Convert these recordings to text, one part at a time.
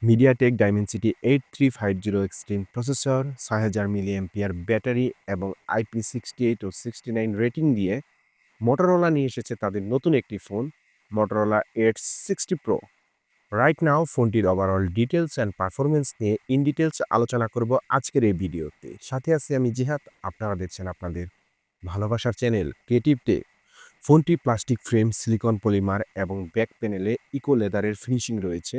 MediaTek Dimensity 8350 extreme processor, ৬০০০ milliampere battery এবং IP68 ও 69 rating দিয়ে Motorola নিয়ে এসেছে তাদের নতুন একটি phone, Motorola edge 60 pro. Right now ফোনটির ওভারঅল ডিটেলস অ্যান্ড পারফরমেন্স নিয়ে ইন ডিটেলস আলোচনা করব আজকের এই ভিডিওতে। সাথে আছি আমি জিহাদ, আপনারা দেখছেন আপনাদের ভালোবাসার চ্যানেল ক্রিয়েটিভ টেক। ফোনটি প্লাস্টিক ফ্রেম, সিলিকন পলিমার এবং ব্যাক প্যানেলে ইকো লেদারের ফিনিশিং রয়েছে।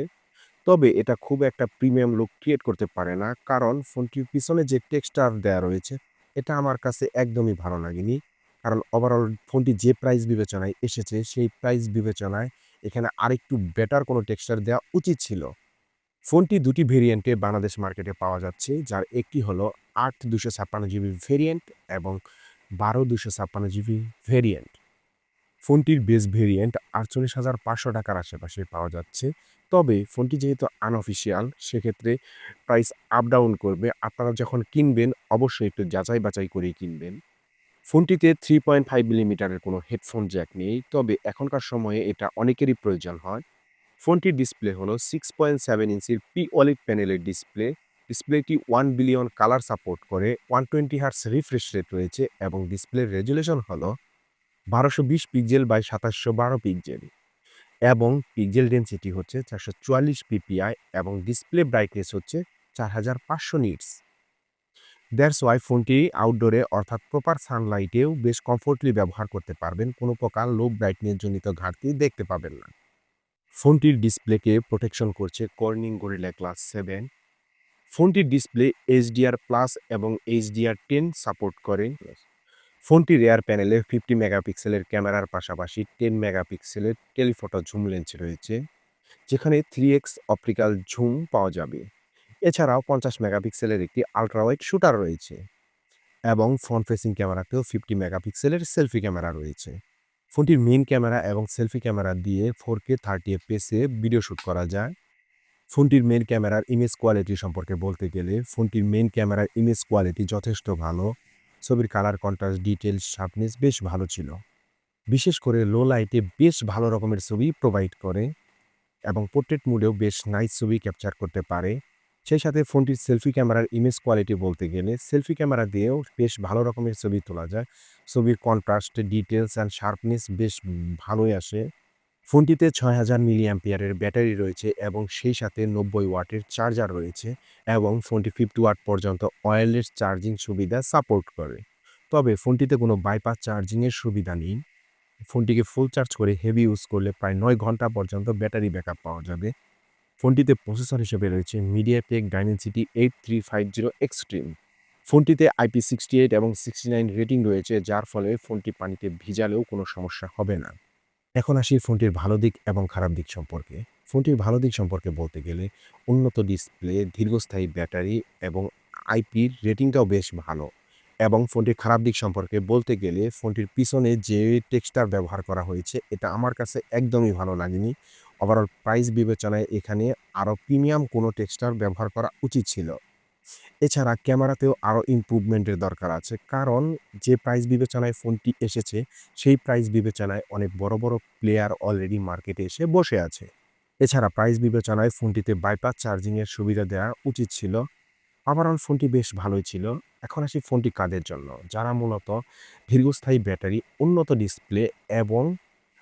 তবে এটা খুব একটা প্রিমিয়াম লুক ক্রিয়েট করতে পারে না, কারণ ফোনটির পিছনে যে টেক্সচার দেওয়া রয়েছে এটা আমার কাছে একদমই ভালো লাগেনি। কারণ ওভারঅল ফোনটি যে প্রাইস বিবেচনায় এসেছে সেই প্রাইস বিবেচনায় এখানে আরেকটু বেটার কোনো টেক্সচার দেওয়া উচিত ছিল। ফোনটি দুটি ভেরিয়েন্টে বাংলাদেশ মার্কেটে পাওয়া যাচ্ছে, যার একটি হলো ৮/২৫৬ জিবি ভেরিয়েন্ট এবং ১২/২৫৬ জিবি ভেরিয়েন্ট। ফোনটির বেস ভেরিয়েন্ট ৪৮,৫০০ টাকার আশেপাশে পাওয়া যাচ্ছে। তবে ফোনটি যেহেতু আনঅফিসিয়াল, সেক্ষেত্রে প্রাইস আপ ডাউন করবে। আপনারা যখন কিনবেন অবশ্যই একটু যাচাই বাছাই করেই কিনবেন। ফোনটিতে 3.5 মিলিমিটারের কোনো হেডফোন জ্যাক নেই, তবে এখনকার সময়ে এটা অনেকেরই প্রয়োজন হয়। ফোনটির ডিসপ্লে হলো 6.7 ইঞ্চির OLED প্যানেলের ডিসপ্লে। ডিসপ্লেটি 1 বিলিয়ন কালার সাপোর্ট করে, 120 হার্টজ রিফ্রেশ রেট রয়েছে এবং ডিসপ্লের রেজুলেশন হলো ১২২০ পিক্সেল বাই ২৭১২ পিক্সেল এবং পিক্সেল ডেনসিটি হচ্ছে ৪৪৪ পিপিআই এবং ডিসপ্লে ব্রাইটনেস হচ্ছে ৪৫০০ নিটস। দ্যাটস ওয়াই ফোনটি আউটডোরে অর্থাৎ প্রপার সানলাইটেও বেশ কমফোর্টলি ব্যবহার করতে পারবেন। কোনো প্রকার লো ব্রাইটনেস জনিত ঘাটতি দেখতে পাবেন না। ফোনটির ডিসপ্লেকে প্রোটেকশন করছে কর্নিং গরিলা গ্লাস 7। ফোনটির ডিসপ্লে HDR+ এবং HDR10 সাপোর্ট করে। ফোনটি রেয়ার প্যানেলে 50 মেগাপিক্সেলের ক্যামেরার পাশাপাশি 10 মেগাপিক্সেলের টেলিফটো জুম লেন্স রয়েছে, যেখানে 3x অপটিক্যাল জুম পাওয়া যাবে। এছাড়াও 50 মেগাপিক্সেলের একটি আল্ট্রাওয়াইড শুটার রয়েছে এবং ফ্রন্ট ফেসিং ক্যামেরাতেও 50 মেগাপিক্সেলের সেলফি ক্যামেরা রয়েছে। ফোনটির মেইন ক্যামেরা এবং সেলফি ক্যামেরা দিয়ে 4K 30 fps ভিডিও শ্যুট করা যায়। ফোনটির মেইন ক্যামেরার ইমেজ কোয়ালিটি সম্পর্কে বলতে গেলে ফোনটির মেইন ক্যামেরার ইমেজ কোয়ালিটি যথেষ্ট ভালো। ছবির কালার কন্ট্রাস্ট, ডিটেলস, শার্পনেস বেশ ভালো ছিল। বিশেষ করে লো লাইটে বেশ ভালো রকমের ছবি প্রোভাইড করে এবং পোর্ট্রেট মুডেও বেশ নাইস ছবি ক্যাপচার করতে পারে। সেই সাথে ফোনটির সেলফি ক্যামেরার ইমেজ কোয়ালিটি বলতে গেলে সেলফি ক্যামেরা দিয়েও বেশ ভালো রকমের ছবি তোলা যায়। ছবির কন্ট্রাস্ট, ডিটেলস অ্যান্ড শার্পনেস বেশ ভালোই আসে। ফোনটিতে ৬০০০ মিলিঅ্যাম্পিয়ারের ব্যাটারি রয়েছে এবং সেই সাথে ৯০ ওয়াটের চার্জার রয়েছে এবং ফোনটি 50 ওয়াট পর্যন্ত ওয়্যারলেস চার্জিং সুবিধা সাপোর্ট করে। তবে ফোনটিতে কোনো বাইপাস চার্জিংয়ের সুবিধা নেই। ফোনটিকে ফুল চার্জ করে হেভি ইউজ করলে প্রায় ৯ ঘন্টা পর্যন্ত ব্যাটারি ব্যাকআপ পাওয়া যাবে। ফোনটিতে প্রসেসর হিসেবে রয়েছে মিডিয়াটেক ডাইমেনসিটি 8350 এক্সট্রিম। ফোনটিতে IP68 এবং 69 রেটিং রয়েছে, যার ফলে ফোনটি পানিতে ভিজালেও কোনো সমস্যা হবে না। এখন আসি ফোনটির ভালো দিক এবং খারাপ দিক সম্পর্কে। ফোনটির ভালো দিক সম্পর্কে বলতে গেলে উন্নত ডিসপ্লে, দীর্ঘস্থায়ী ব্যাটারি এবং আইপির রেটিংটাও বেশ ভালো। এবং ফোনটির খারাপ দিক সম্পর্কে বলতে গেলে ফোনটির পিছনে যে টেক্সচার ব্যবহার করা হয়েছে এটা আমার কাছে একদমই ভালো লাগেনি। ওভারঅল প্রাইস বিবেচনায় এখানে আরও প্রিমিয়াম কোনো টেক্সচার ব্যবহার করা উচিত ছিল। এছাড়া ক্যামেরাতেও আরও ইমপ্রুভমেন্টের দরকার আছে, কারণ যে প্রাইস বিবেচনায় ফোনটি এসেছে সেই প্রাইস বিবেচনায় অনেক বড় বড় প্লেয়ার অলরেডি মার্কেটে এসে বসে আছে। এছাড়া প্রাইস বিবেচনায় ফোনটিতে বাইপাস চার্জিংয়ের সুবিধা দেওয়া উচিত ছিল। ওভারঅল ফোনটি বেশ ভালোই ছিল। এখন আসি ফোনটি কাদের জন্য, যারা মূলত দীর্ঘস্থায়ী ব্যাটারি, উন্নত ডিসপ্লে এবং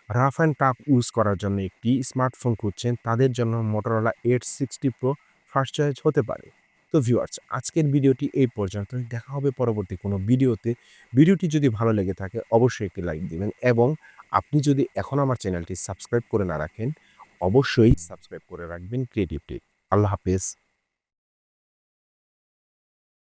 রাফ অ্যান্ড টাফ ইউজ করার জন্য একটি স্মার্টফোন খুঁজছেন, তাদের জন্য Motorola edge 60 pro first choice হতে পারে। তো ভিউয়ার্স, আজকের ভিডিওটি এই পর্যন্তই। দেখা হবে পরবর্তী কোনো ভিডিওতে। ভিডিওটি যদি ভালো লেগে থাকে অবশ্যই একটি লাইক দিবেন এবং আপনি যদি এখনও আমার চ্যানেলটি সাবস্ক্রাইব করে না রাখেন অবশ্যই সাবস্ক্রাইব করে রাখবেন ক্রিয়েটিভ টেক। আল্লাহ হাফেজ।